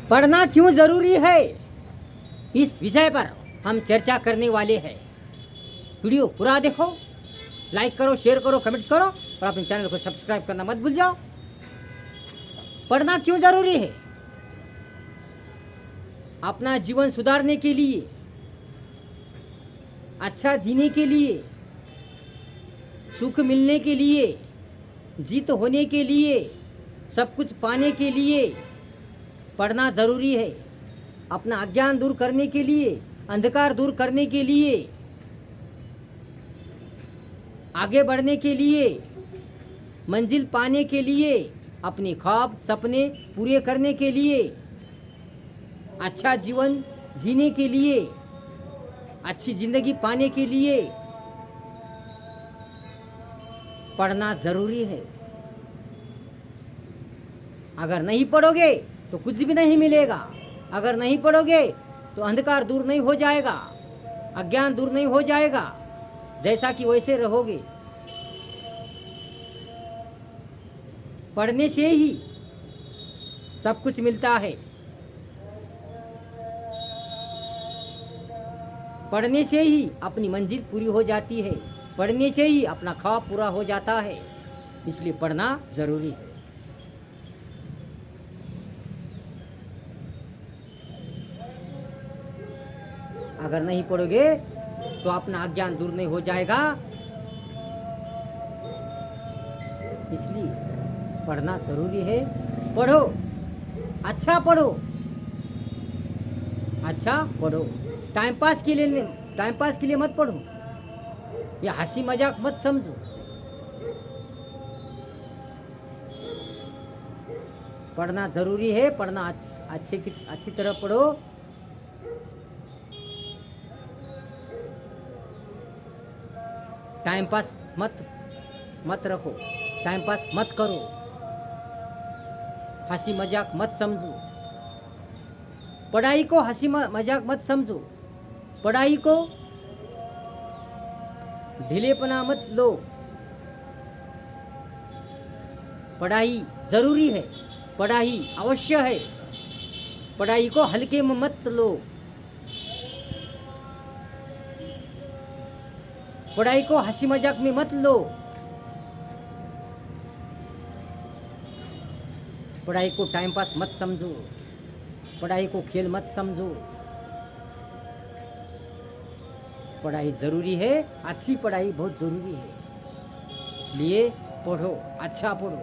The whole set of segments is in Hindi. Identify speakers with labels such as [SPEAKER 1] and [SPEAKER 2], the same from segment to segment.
[SPEAKER 1] पढ़ना क्यों जरूरी है, इस विषय पर हम चर्चा करने वाले हैं। वीडियो पूरा देखो, लाइक करो, शेयर करो, कमेंट्स करो और अपने चैनल को सब्सक्राइब करना मत भूल जाओ। पढ़ना क्यों जरूरी है? अपना जीवन सुधारने के लिए, अच्छा जीने के लिए, सुख मिलने के लिए, जीत होने के लिए, सब कुछ पाने के लिए पढ़ना ज़रूरी है। अपना अज्ञान दूर करने के लिए, अंधकार दूर करने के लिए, आगे बढ़ने के लिए, मंजिल पाने के लिए, अपने ख्वाब सपने पूरे करने के लिए, अच्छा जीवन जीने के लिए, अच्छी ज़िंदगी पाने के लिए पढ़ना ज़रूरी है। अगर नहीं पढ़ोगे तो कुछ भी नहीं मिलेगा। अगर नहीं पढ़ोगे तो अंधकार दूर नहीं हो जाएगा, अज्ञान दूर नहीं हो जाएगा, जैसा कि वैसे रहोगे। पढ़ने से ही सब कुछ मिलता है। पढ़ने से ही अपनी मंजिल पूरी हो जाती है। पढ़ने से ही अपना ख्वाब पूरा हो जाता है। इसलिए पढ़ना ज़रूरी है। अगर नहीं पढ़ोगे तो अपना अज्ञान दूर नहीं हो जाएगा। इसलिए पढ़ना ज़रूरी है। पढ़ो, अच्छा पढ़ो, अच्छा पढ़ो। टाइम पास के लिए मत पढ़ो, या हंसी मजाक मत समझो। पढ़ना ज़रूरी है। पढ़ना अच्छी तरह पढ़ो। टाइम पास मत रखो, टाइम पास मत करो, हंसी मजाक मत समझो। पढ़ाई को हंसी मजाक मत समझो। पढ़ाई को ढीलेपना मत लो। पढ़ाई ज़रूरी है, पढ़ाई अवश्य है। पढ़ाई को हल्के में मत लो। पढ़ाई को हंसी मजाक में मत लो। पढ़ाई को टाइम पास मत समझो। पढ़ाई को खेल मत समझो। पढ़ाई ज़रूरी है। अच्छी पढ़ाई बहुत ज़रूरी है। इसलिए पढ़ो, अच्छा पढ़ो।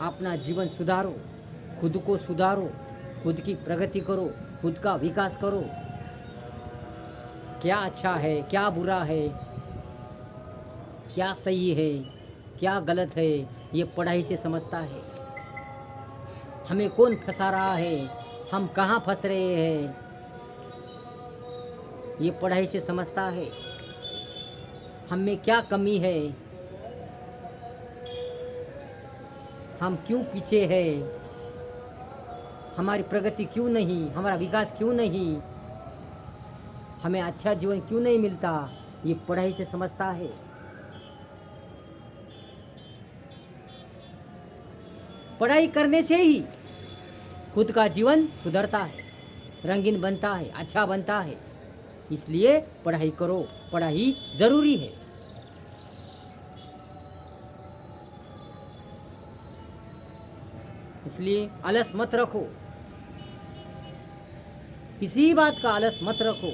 [SPEAKER 1] अपना जीवन सुधारो, खुद को सुधारो, खुद की प्रगति करो, खुद का विकास करो। क्या अच्छा है, क्या बुरा है, क्या सही है, क्या गलत है, ये पढ़ाई से समझता है। हमें कौन फंसा रहा है, हम कहाँ फंस रहे हैं, ये पढ़ाई से समझता है। हम में क्या कमी है, हम क्यों पीछे हैं, हमारी प्रगति क्यों नहीं, हमारा विकास क्यों नहीं, हमें अच्छा जीवन क्यों नहीं मिलता, ये पढ़ाई से समझता है। पढ़ाई करने से ही खुद का जीवन सुधरता है, रंगीन बनता है, अच्छा बनता है। इसलिए पढ़ाई करो, पढ़ाई ज़रूरी है। इसलिए आलस मत रखो, किसी बात का आलस मत रखो।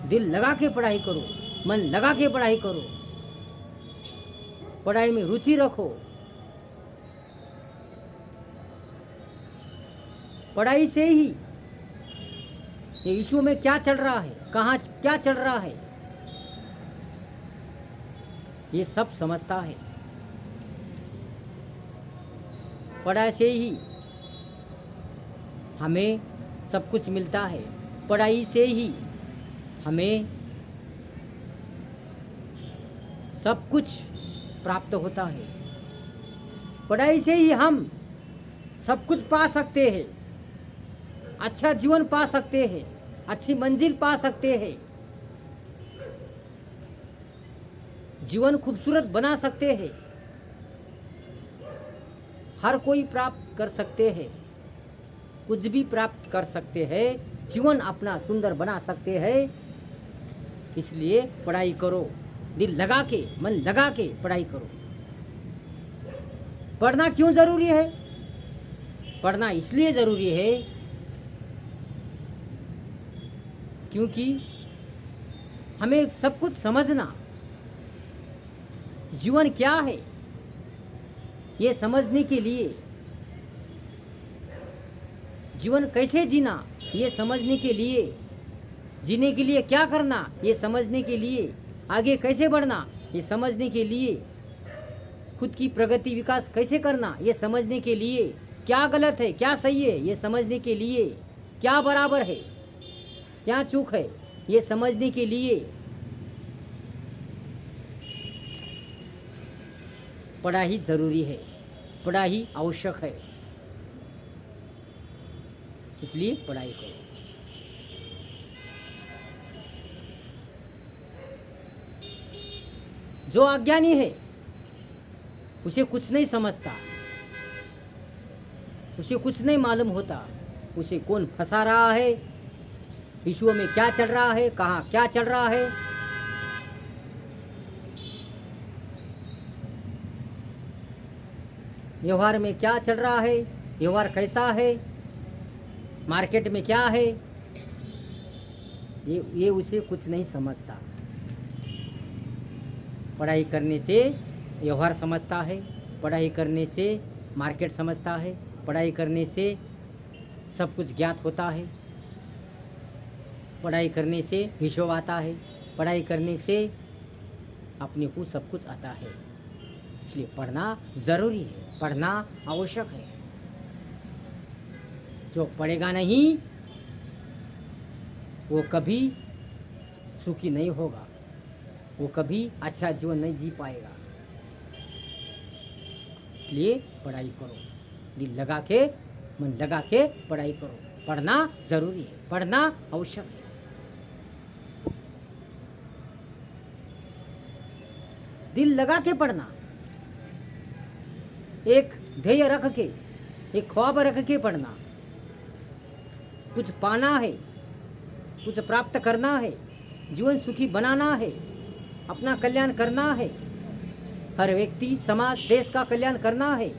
[SPEAKER 1] दिल लगा के पढ़ाई करो, मन लगा के पढ़ाई करो, पढ़ाई में रुचि रखो। पढ़ाई से ही ये विश्व में क्या चल रहा है, कहाँ क्या चल रहा है, ये सब समझता है। पढ़ाई से ही हमें सब कुछ मिलता है। पढ़ाई से ही हमें सब कुछ प्राप्त होता है। पढ़ाई से ही हम सब कुछ पा सकते हैं, अच्छा जीवन पा सकते हैं, अच्छी मंजिल पा सकते हैं, जीवन खूबसूरत बना सकते हैं। हर कोई प्राप्त कर सकते हैं, कुछ भी प्राप्त कर सकते हैं, जीवन अपना सुंदर बना सकते हैं। इसलिए पढ़ाई करो, दिल लगा के, मन लगा के पढ़ाई करो। पढ़ना क्यों जरूरी है? पढ़ना इसलिए जरूरी है क्योंकि हमें सब कुछ समझना, जीवन क्या है ये समझने के लिए, जीवन कैसे जीना ये समझने के लिए, जीने के लिए क्या करना ये समझने के लिए, आगे कैसे बढ़ना ये समझने के लिए, खुद की प्रगति विकास कैसे करना ये समझने के लिए, क्या गलत है क्या सही है ये समझने के लिए, क्या बराबर है क्या चूक है ये समझने के लिए पढ़ाई जरूरी है, पढ़ाई आवश्यक है। इसलिए पढ़ाई करो। जो अज्ञानी है उसे कुछ नहीं समझता, उसे कुछ नहीं मालूम होता, उसे कौन फंसा रहा है, विश्व में क्या चल रहा है, कहाँ क्या चल रहा है। व्यवहार में क्या चल रहा है, व्यवहार कैसा है, मार्केट में क्या है, ये उसे कुछ नहीं समझता। पढ़ाई करने से व्यवहार समझता है, पढ़ाई करने से मार्केट समझता है, पढ़ाई करने से सब कुछ ज्ञात होता है, पढ़ाई करने से हिसाब आता है, पढ़ाई करने से अपने को सब कुछ आता है। इसलिए पढ़ना ज़रूरी है, पढ़ना आवश्यक है। जो पढ़ेगा नहीं वो कभी सुखी नहीं होगा, वो कभी अच्छा जीवन नहीं जी पाएगा। इसलिए पढ़ाई करो, दिल लगा के, मन लगा के पढ़ाई करो। पढ़ना जरूरी है, पढ़ना आवश्यक है। दिल लगा के पढ़ना, एक ध्येय रख के, एक ख्वाब रख के पढ़ना। कुछ पाना है, कुछ प्राप्त करना है, जीवन सुखी बनाना है, अपना कल्याण करना है, हर व्यक्ति समाज देश का कल्याण करना है,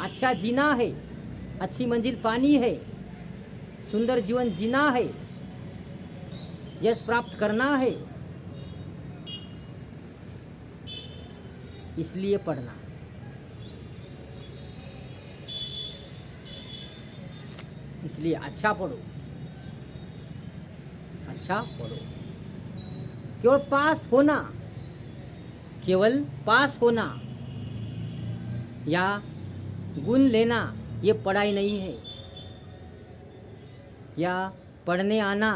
[SPEAKER 1] अच्छा जीना है, अच्छी मंजिल पानी है, सुंदर जीवन जीना है, यश प्राप्त करना है। इसलिए पढ़ना। इसलिए अच्छा पढ़ो, अच्छा पढ़ो। केवल पास होना, केवल पास होना या गुण लेना ये पढ़ाई नहीं है, या पढ़ने आना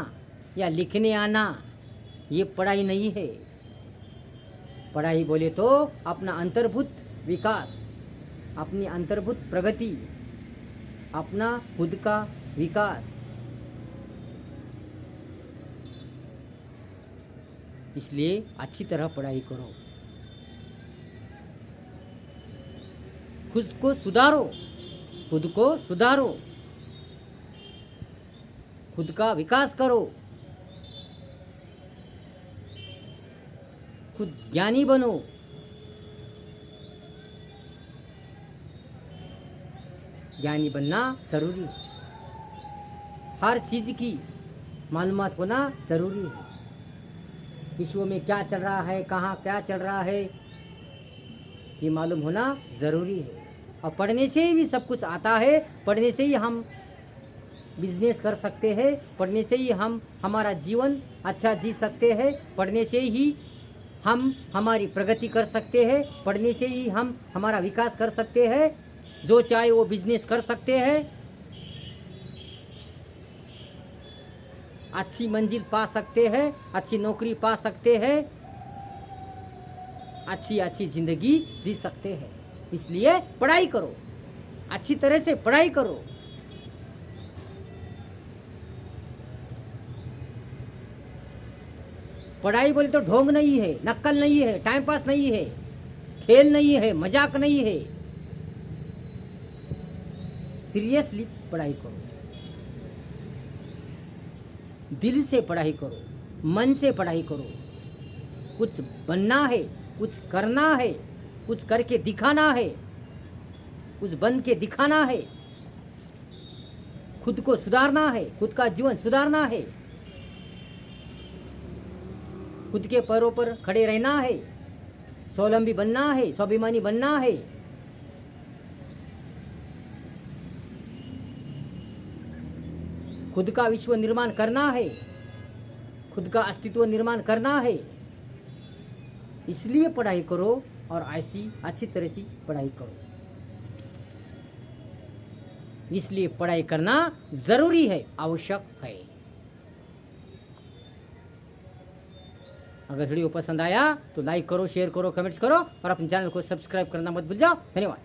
[SPEAKER 1] या लिखने आना ये पढ़ाई नहीं है। पढ़ाई बोले तो अपना अंतर्भूत विकास, अपनी अंतर्भूत प्रगति, अपना खुद का विकास। इसलिए अच्छी तरह पढ़ाई करो, खुद को सुधारो, खुद को सुधारो, खुद का विकास करो, खुद ज्ञानी बनो। ज्ञानी बनना जरूरी है, हर चीज की मालूमात होना जरूरी है। विश्व में क्या चल रहा है, कहाँ क्या चल रहा है, ये मालूम होना ज़रूरी है। और पढ़ने से ही भी सब कुछ आता है, पढ़ने से ही हम बिजनेस कर सकते हैं, पढ़ने से ही हम हमारा जीवन अच्छा जी सकते हैं, पढ़ने से ही हम हमारी प्रगति कर सकते हैं, पढ़ने से ही हम हमारा विकास कर सकते हैं, जो चाहे वो बिजनेस कर सकते हैं, अच्छी मंजिल पा सकते हैं, अच्छी नौकरी पा सकते हैं, अच्छी अच्छी जिंदगी जी सकते हैं। इसलिए पढ़ाई करो, अच्छी तरह से पढ़ाई करो। पढ़ाई बोले तो ढोंग नहीं है, नक्कल नहीं है, टाइम पास नहीं है, खेल नहीं है, मजाक नहीं है। सीरियसली पढ़ाई करो, दिल से पढ़ाई करो, मन से पढ़ाई करो। कुछ बनना है, कुछ करना है, कुछ करके दिखाना है, कुछ बन के दिखाना है, खुद को सुधारना है, खुद का जीवन सुधारना है, खुद के पैरों पर खड़े रहना है, स्वावलंबी बनना है, स्वाभिमानी बनना है। खुद का विश्व निर्माण करना है, खुद का अस्तित्व निर्माण करना है। इसलिए पढ़ाई करो और ऐसी अच्छी तरह से पढ़ाई करो। इसलिए पढ़ाई करना जरूरी है, आवश्यक है। अगर वीडियो पसंद आया तो लाइक करो, शेयर करो, कमेंट्स करो और अपने चैनल को सब्सक्राइब करना मत भूल जाओ। धन्यवाद।